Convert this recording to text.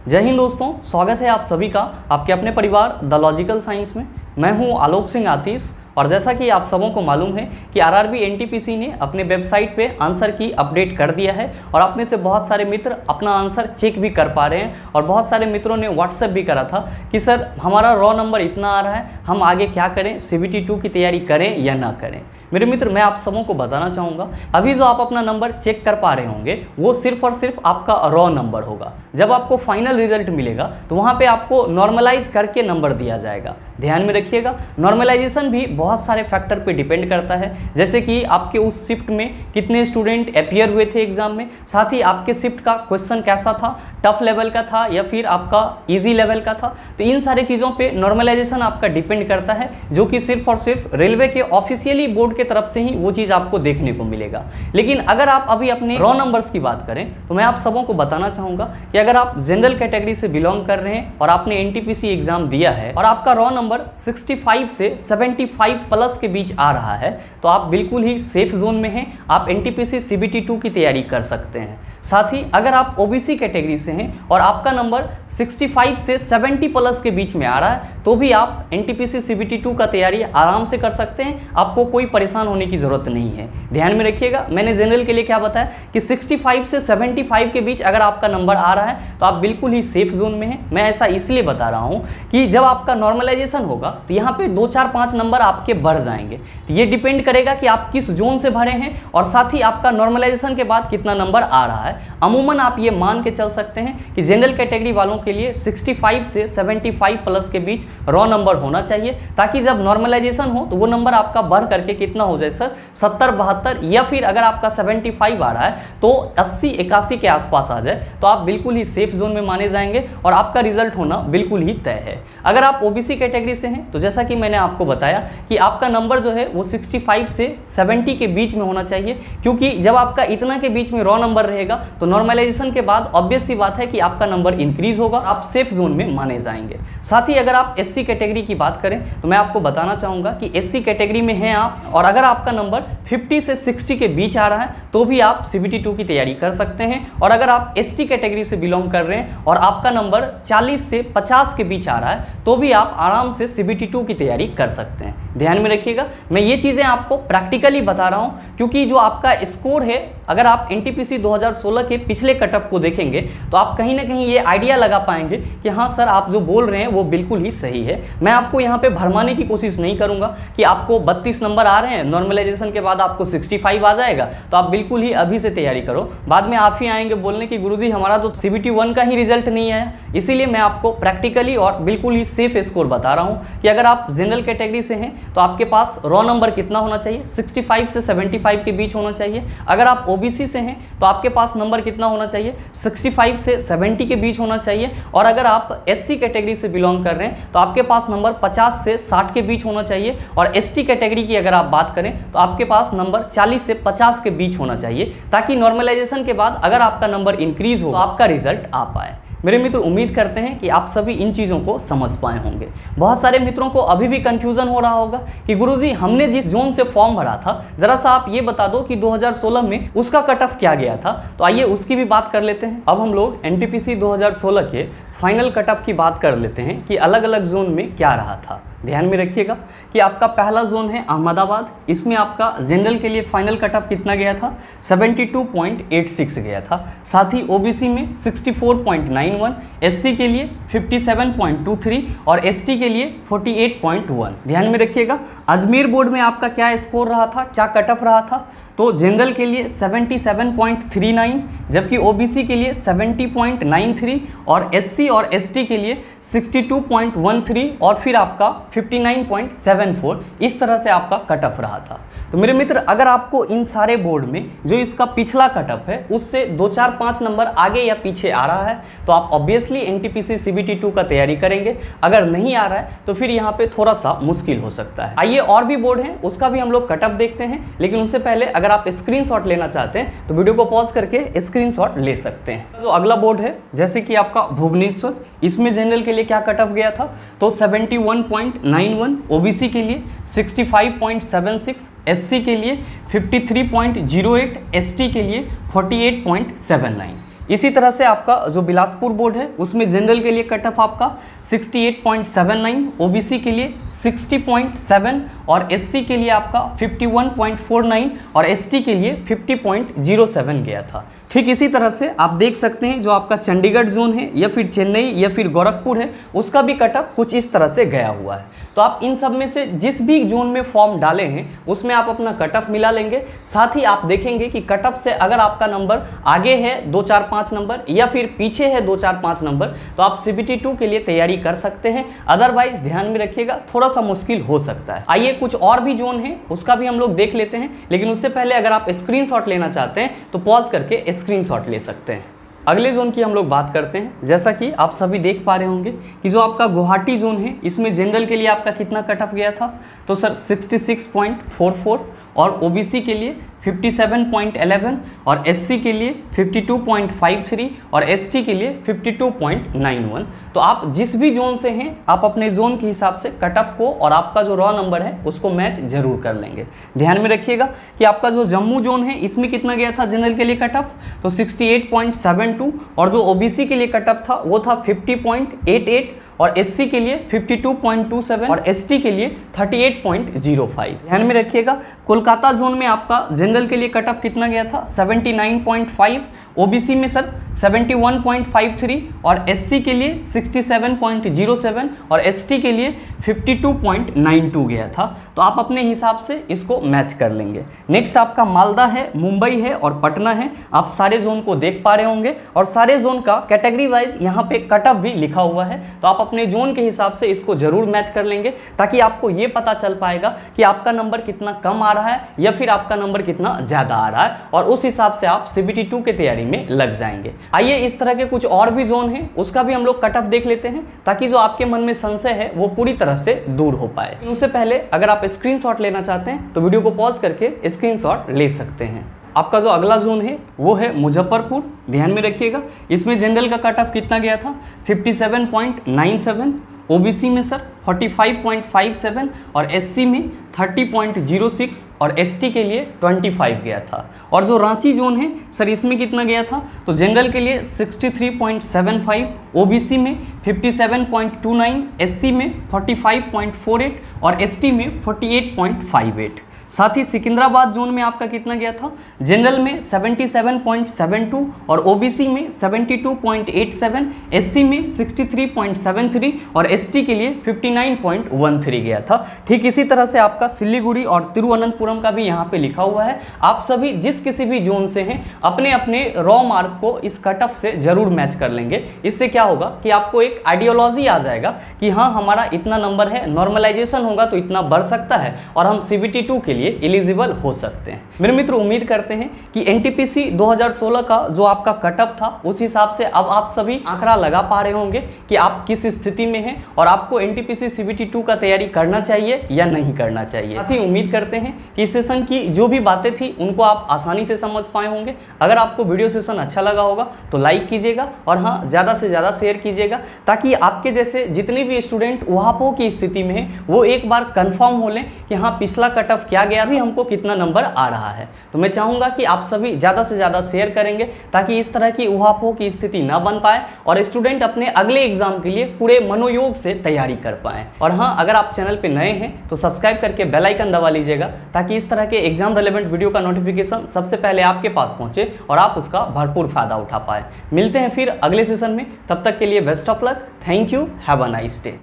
जय हिंद दोस्तों, स्वागत है आप सभी का आपके अपने परिवार द लॉजिकल साइंस में। मैं हूं आलोक सिंह आतिश और जैसा कि आप सबों को मालूम है कि आरआरबी एनटीपीसी ने अपने वेबसाइट पे आंसर की अपडेट कर दिया है और आप में से बहुत सारे मित्र अपना आंसर चेक भी कर पा रहे हैं और बहुत सारे मित्रों ने व्हाट्सएप भी करा था कि सर हमारा रॉ नंबर इतना आ रहा है, हम आगे क्या करें, CBT 2 की तैयारी करें या ना करें। मेरे मित्र, मैं आप सबों को बताना चाहूँगा, अभी जो आप अपना नंबर चेक कर पा रहे होंगे वो सिर्फ और सिर्फ आपका रॉ नंबर होगा। जब आपको फाइनल रिजल्ट मिलेगा तो वहाँ पे आपको नॉर्मलाइज करके नंबर दिया जाएगा। ध्यान में रखिएगा, नॉर्मलाइजेशन भी बहुत सारे फैक्टर पे डिपेंड करता है, जैसे कि आपके उस शिफ्ट में कितने स्टूडेंट अपीयर हुए थे एग्जाम में, साथ ही आपके शिफ्ट का क्वेश्चन कैसा था, टफ लेवल का था या फिर आपका इजी लेवल का था। तो इन सारी चीज़ों पे नॉर्मलाइजेशन आपका डिपेंड करता है, जो कि सिर्फ और सिर्फ रेलवे के ऑफिशियली बोर्ड के तरफ से ही वो चीज़ आपको देखने को मिलेगा। लेकिन अगर आप अभी अपने रॉ नंबर्स की बात करें तो मैं आप सबों को बताना चाहूँगा कि अगर आप जनरल कैटेगरी से बिलोंग कर रहे हैं और आपने एनटीपीसी एग्जाम दिया है और आपका रॉ नंबर 65 से 75 प्लस के बीच आ रहा है तो आप बिल्कुल ही सेफ जोन में हैं। आप एनटीपीसी CBT 2 की तैयारी कर सकते हैं। साथ ही अगर आप ओबीसी कैटेगरी से हैं और आपका नंबर 65 से 70 प्लस के बीच में आ रहा है तो भी आप एनटीपीसी CBT 2 का तैयारी आराम से कर सकते हैं, आपको कोई परेशान होने की ज़रूरत नहीं है। ध्यान में रखिएगा, मैंने जनरल के लिए क्या बताया कि 65 से 75 के बीच अगर आपका नंबर आ रहा है तो आप बिल्कुल ही सेफ जोन में हैं। मैं ऐसा इसलिए बता रहा हूँ कि जब आपका नॉर्मलाइजेशन होगा तो यहाँ पे 2, 4, 5 नंबर आपके बढ़ जाएंगे। तो ये डिपेंड करेगा कि आप किस जोन से भरे हैं और साथ ही आपका नॉर्मलाइजेशन के बाद कितना नंबर आ रहा है। अमूमन आप ये मान के चल सकते हैं कि जनरल कैटेगरी वालों के लिए 65 से 75 प्लस के बीच रॉ नंबर होना चाहिए, ताकि जब नॉर्मलाइजेशन हो तो वो नंबर आपका बढ़ करके कितना हो जाए सर, 70, 72 या फिर अगर आपका 75 आ रहा है तो 80, 81 के आसपास आ जाए तो आप बिल्कुल ही सेफ जोन में माने जाएंगे और आपका रिजल्ट होना बिल्कुल ही तय है। अगर आप ओबीसी कैटेगरी से हैं तो जैसा कि मैंने आपको बताया कि आपका नंबर जो है वो 65 से 70 के बीच में होना चाहिए, क्योंकि जब आपका इतना के बीच में रॉ नंबर रहेगा तो नॉर्मलाइजेशन के बाद ऑब्वियस सी बात है कि आपका नंबर इंक्रीज होगा, आप सेफ जोन में माने जाएंगे। साथ ही अगर आप SC कैटेगरी की बात करें तो मैं आपको बताना चाहूँगा कि SC कैटेगरी में हैं आप और अगर आपका नंबर 50 से 60 के बीच आ रहा है तो भी आप CBT 2 की तैयारी कर सकते हैं। और अगर आप ST कैटेगरी से बिलोंग कर रहे हैं और आपका नंबर 40 से 50 के बीच आ रहा है तो भी आप आराम से CBT 2 की तैयारी कर सकते हैं। ध्यान में रखिएगा, मैं ये चीज़ें आपको प्रैक्टिकली बता रहा हूँ, क्योंकि जो आपका स्कोर है, अगर आप एनटीपीसी 2016 के पिछले कटअप को देखेंगे तो आप कहीं ना कहीं ये आइडिया लगा पाएंगे कि हाँ सर, आप जो बोल रहे हैं वो बिल्कुल ही सही है। मैं आपको यहाँ पे भरमाने की कोशिश नहीं करूँगा कि आपको 32 नंबर आ रहे हैं, नॉर्मलाइजेशन के बाद आपको 65 आ जाएगा तो आप बिल्कुल ही अभी से तैयारी करो। बाद में आप ही आएंगे बोलने की गुरुजी हमारा तो CBT 1 का ही रिजल्ट नहीं आया। इसीलिए मैं आपको प्रैक्टिकली और बिल्कुल ही सेफ स्कोर बता रहा हूँ कि अगर आप जनरल कैटेगरी से हैं तो आपके पास रॉ नंबर कितना होना चाहिए, 65 से 75 के बीच होना चाहिए। अगर आप ओबीसी से हैं तो आपके पास नंबर कितना होना चाहिए, 65 से 70 के बीच होना चाहिए। और अगर आप SC कैटेगरी से बिलोंग कर रहे हैं तो आपके पास नंबर 50 से 60 के बीच होना चाहिए। और ST कैटेगरी की अगर आप बात करें तो आपके पास नंबर 40 से 50 के बीच होना चाहिए, ताकि नॉर्मलाइजेशन के बाद अगर आपका नंबर इंक्रीज हो तो आपका रिजल्ट आ पाए। मेरे मित्र, उम्मीद करते हैं कि आप सभी इन चीज़ों को समझ पाए होंगे। बहुत सारे मित्रों को अभी भी कंफ्यूजन हो रहा होगा कि गुरुजी हमने जिस जोन से फॉर्म भरा था, ज़रा सा आप ये बता दो कि 2016 में उसका कट ऑफ क्या गया था। तो आइए उसकी भी बात कर लेते हैं। अब हम लोग एनटीपीसी 2016 के फाइनल कट ऑफ की बात कर लेते हैं कि अलग अलग जोन में क्या रहा था। ध्यान में रखिएगा कि आपका पहला जोन है अहमदाबाद। इसमें आपका जनरल के लिए फाइनल कट ऑफ कितना गया था, 72.86 गया था। साथ ही ओबीसी में 64.91, SC के लिए 57.23 और ST के लिए 48.1। ध्यान में रखिएगा, अजमेर बोर्ड में आपका क्या स्कोर रहा था, क्या कट ऑफ रहा था। तो जनरल के लिए 77.39, जबकि ओबीसी के लिए 70.93 और SC और ST के लिए 62.13 और फिर आपका 59.74। इस तरह से आपका कट ऑफ रहा था। तो मेरे मित्र, अगर आपको इन सारे बोर्ड में जो इसका पिछला कट ऑफ है उससे 2, 4, 5 नंबर आगे या पीछे आ रहा है तो आप ऑब्वियसली एनटीपीसी CBT 2 का तैयारी करेंगे। अगर नहीं आ रहा है तो फिर यहाँ पे थोड़ा सा मुश्किल हो सकता है। आइए और भी बोर्ड हैं उसका भी हम लोग कट ऑफ देखते हैं, लेकिन उससे पहले अगर आप स्क्रीनशॉट लेना चाहते हैं तो वीडियो को पॉज करके स्क्रीनशॉट ले सकते हैं। जो अगला बोर्ड है जैसे कि आपका भुवनेश्वर, इसमें जनरल के लिए क्या कट ऑफ गया था, तो 71.91, ओबीसी के लिए 65.76, SC के लिए 53.08, ST के लिए 48.79। इसी तरह से आपका जो बिलासपुर बोर्ड है उसमें जनरल के लिए कट ऑफ आपका 68.79, ओबीसी के लिए 60.7 और एससी के लिए आपका 51.49 और एसटी के लिए 50.07 गया था। ठीक इसी तरह से आप देख सकते हैं जो आपका चंडीगढ़ जोन है या फिर चेन्नई या फिर गोरखपुर है उसका भी कट ऑफ कुछ इस तरह से गया हुआ है। तो आप इन सब में से जिस भी जोन में फॉर्म डाले हैं उसमें आप अपना कट ऑफ मिला लेंगे। साथ ही आप देखेंगे कि कट ऑफ से अगर आपका नंबर आगे है 2, 4, 5 नंबर या फिर पीछे है 2, 4, 5 नंबर तो आप CBT 2 के लिए तैयारी कर सकते हैं। अदरवाइज ध्यान में रखिएगा थोड़ा सा मुश्किल हो सकता है। आइए कुछ और भी जोन है उसका भी हम लोग देख लेते हैं, लेकिन उससे पहले अगर आप स्क्रीनशॉट लेना चाहते हैं तो पॉज करके स्क्रीनशॉट ले सकते हैं। अगले जोन की हम लोग बात करते हैं। जैसा कि आप सभी देख पा रहे होंगे कि जो आपका गुवाहाटी जोन है इसमें जनरल के लिए आपका कितना कट ऑफ गया था, तो सर 66.44 और ओबीसी के लिए 57.11 और एससी के लिए 52.53 और एसटी के लिए 52.91। तो आप जिस भी जोन से हैं आप अपने जोन के हिसाब से कट ऑफ को और आपका जो रॉ नंबर है उसको मैच जरूर कर लेंगे। ध्यान में रखिएगा कि आपका जो जम्मू जोन है इसमें कितना गया था जनरल के लिए कट ऑफ, तो 68.72 और जो ओबीसी के लिए कट ऑफ था वो था 50.88 और एससी के लिए 52.27 और एसटी के लिए 38.05। ध्यान में रखिएगा कोलकाता जोन में आपका जनरल के लिए कट ऑफ कितना गया था 79.5, ओबीसी में सर 71.53 और एससी के लिए 67.07 और एसटी के लिए 52.92 गया था। तो आप अपने हिसाब से इसको मैच कर लेंगे। नेक्स्ट आपका मालदा है, मुंबई है और पटना है। आप सारे जोन को देख पा रहे होंगे और सारे जोन का कैटेगरी वाइज यहाँ पे कट ऑफ भी लिखा हुआ है। तो आप अपने जोन के हिसाब से इसको जरूर मैच कर लेंगे ताकि आपको ये पता चल पाएगा कि आपका नंबर कितना कम आ रहा है या फिर आपका नंबर कितना ज़्यादा आ रहा है और उस हिसाब से आप CBT 2 की तैयारी में लग जाएंगे। आइए इस तरह के कुछ और भी जोन हैं उसका भी हम लोग कट ऑफ देख लेते हैं ताकि जो आपके मन में संशय है वो पूरी तरह से दूर हो पाए। उससे पहले अगर आप स्क्रीनशॉट लेना चाहते हैं तो वीडियो को पॉज करके स्क्रीनशॉट ले सकते हैं। आपका जो अगला जोन है वो है मुजफ्फरपुर। ध्यान में रखिएगा इसमें जनरल का कट ऑफ कितना गया था 57.97, ओबीसी में सर 45.57 और एससी में 30.06 और एसटी के लिए 25 गया था। और जो रांची जोन है सर इसमें कितना गया था, तो जनरल के लिए 63.75, ओबीसी में 57.29, एससी में 45.48 और एसटी में 48.58। साथ ही सिकंदराबाद जोन में आपका कितना गया था, जनरल में 77.72 और ओबीसी में 72.87, एससी में 63.73 और एसटी के लिए 59.13 गया था। ठीक इसी तरह से आपका सिलीगुड़ी और तिरुवनंतपुरम का भी यहाँ पे लिखा हुआ है। आप सभी जिस किसी भी जोन से हैं अपने अपने रॉ मार्क को इस कट ऑफ से जरूर मैच कर लेंगे। इससे क्या होगा कि आपको एक आइडियोलॉजी आ जाएगा कि हाँ हमारा इतना नंबर है, नॉर्मलाइजेशन होगा तो इतना बढ़ सकता है और हम CBT 2 के लिए एलिजिबल हो सकते हैं। मेरे मित्र उम्मीद करते हैं कि NTPC 2016 का जो आपका कट ऑफ था उस हिसाब से अब आप सभी आंकड़ा लगा पा रहे होंगे कि आप किस स्थिति में हैं और आपको NTPC CBT 2 का तैयारी करना चाहिए या नहीं करना चाहिए। साथ ही उम्मीद करते हैं कि इस सेशन की जो भी बातें थी उनको आप आसानी से समझ पाए होंगे। अगर आपको वीडियो सेशन अच्छा लगा होगा तो लाइक कीजिएगा और हाँ ज़्यादा से ज़्यादा शेयर कीजिएगा ताकि आपके जैसे जितने भी स्टूडेंट वहां की स्थिति में हैं वो एक बार कंफर्म हो लें कि हाँ पिछला कट ऑफ क्या गया, भी हमको कितना नंबर आ रहा है। तो मैं चाहूंगा कि आप सभी ज़्यादा से ज़्यादा शेयर करेंगे ताकि इस तरह की उहापोह की स्थिति ना बन पाए और स्टूडेंट अपने अगले एग्जाम के लिए पूरे मनोयोग से तैयारी कर पाए। और हाँ अगर आप चैनल पे नए हैं तो सब्सक्राइब करके बेल आइकन दबा लीजिएगा ताकि इस तरह के एग्जाम रिलेवेंट वीडियो का नोटिफिकेशन सबसे पहले आपके पास पहुंचे और आप उसका भरपूर फायदा उठा पाए। मिलते हैं फिर अगले सेशन में, तब तक के लिए best of luck. Thank you, have a nice day.